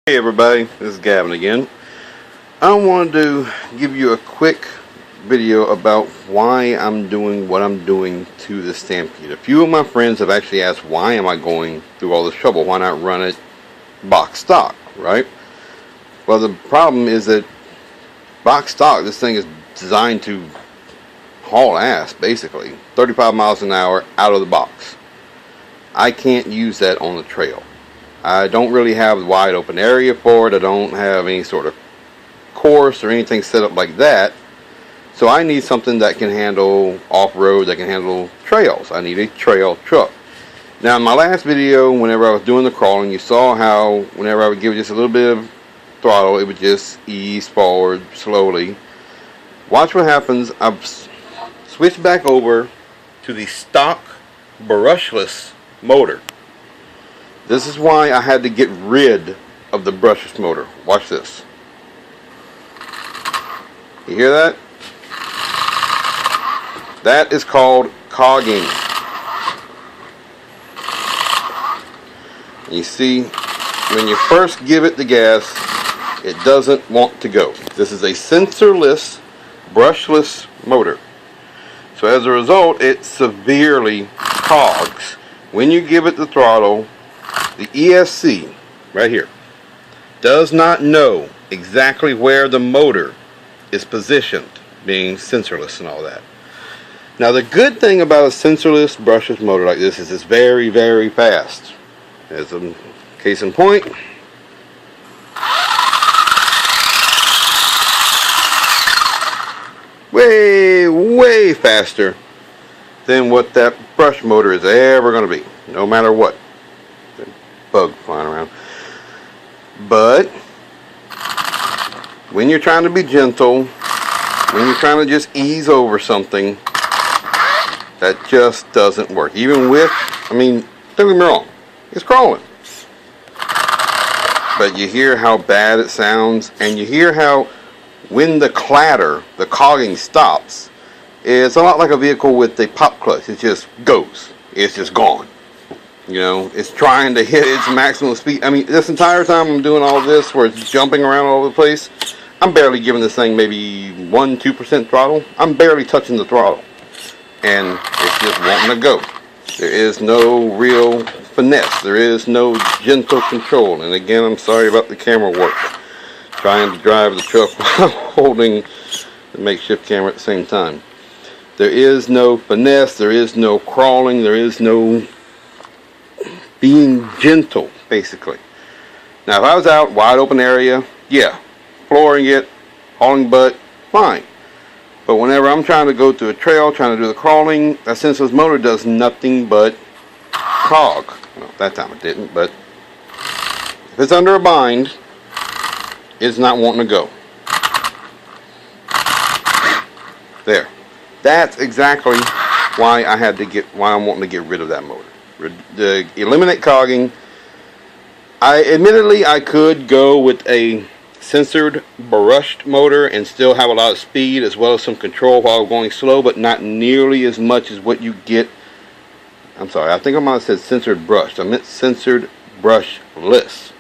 Hey everybody, this is Gavin again. I wanted to give you a quick video about why I'm doing what I'm doing to the Stampede. A few of my friends have actually asked, why am I going through all this trouble? Why not run it box stock, right? Well, the problem is that box stock, this thing is designed to haul ass, basically. 35 miles an hour out of the box. I can't use that on the trail. I don't really have the wide open area for it. I don't have any sort of course or anything set up like that. So I need something that can handle off-road, that can handle trails. I need a trail truck. Now in my last video, whenever I was doing the crawling, you saw how whenever I would give it just a little bit of throttle, it would just ease forward slowly. Watch what happens. I've switched back over to the stock brushless motor. This is why I had to get rid of the brushless motor. Watch this. You hear that? That is called cogging. You see, when you first give it the gas, it doesn't want to go. This is a sensorless, brushless motor. So as a result, it severely cogs. When you give it the throttle, the ESC, right here, does not know exactly where the motor is positioned, being sensorless and all that. Now the good thing about a sensorless brushless motor like this is it's very, very fast. As a case in point, way faster than what that brush motor is ever going to be, no matter what. Bug flying around. But when you're trying to be gentle, when you're trying to just ease over something, that just doesn't work. Even with, don't get me wrong, it's crawling. But you hear how bad it sounds, and you hear how when the clatter, the cogging stops, it's a lot like a vehicle with a pop clutch. It just goes. It's just gone. You know, it's trying to hit its maximum speed. This entire time I'm doing all this where it's jumping around all over the place, I'm barely giving this thing maybe 1-2% throttle. I'm barely touching the throttle. And it's just wanting to go. There is no real finesse. There is no gentle control. And again, I'm sorry about the camera work. Trying to drive the truck while holding the makeshift camera at the same time. There is no finesse. There is no crawling. There is no being gentle, basically. Now if I was out wide open area, yeah, flooring it, hauling butt, fine. But whenever I'm trying to go through a trail, trying to do the crawling, that sensorless motor does nothing but cog. Well, that time it didn't, but if it's under a bind, it's not wanting to go. There. That's exactly why I'm wanting to get rid of that motor. Eliminate cogging. Admittedly, I could go with a sensored brushed motor and still have a lot of speed as well as some control while going slow, but not nearly as much as what you get. I'm sorry, I think I might have said sensored brushed. I meant sensored brushless.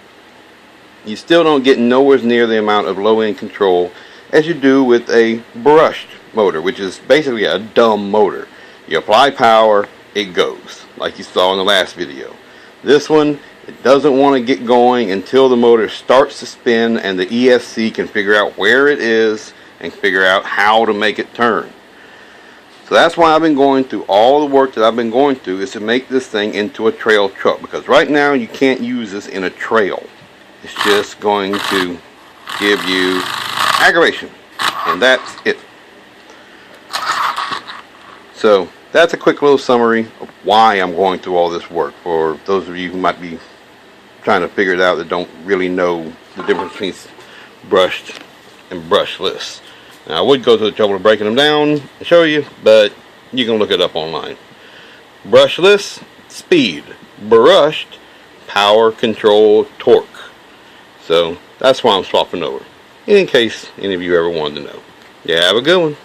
You still don't get nowhere near the amount of low-end control as you do with a brushed motor, which is basically a dumb motor. You apply power, it goes, like you saw in the last video. This one, it doesn't want to get going until the motor starts to spin and the ESC can figure out where it is and figure out how to make it turn. So that's why I've been going through all the work that I've been going through, is to make this thing into a trail truck, because right now you can't use this in a trail. It's just going to give you aggravation, and that's it. So that's a quick little summary of why I'm going through all this work, for those of you who might be trying to figure it out that don't really know the difference between brushed and brushless. Now I would go to the trouble of breaking them down and show you, but you can look it up online. Brushless, speed. Brushed, power, control, torque. So that's why I'm swapping over, in case any of you ever wanted to know. Yeah, have a good one.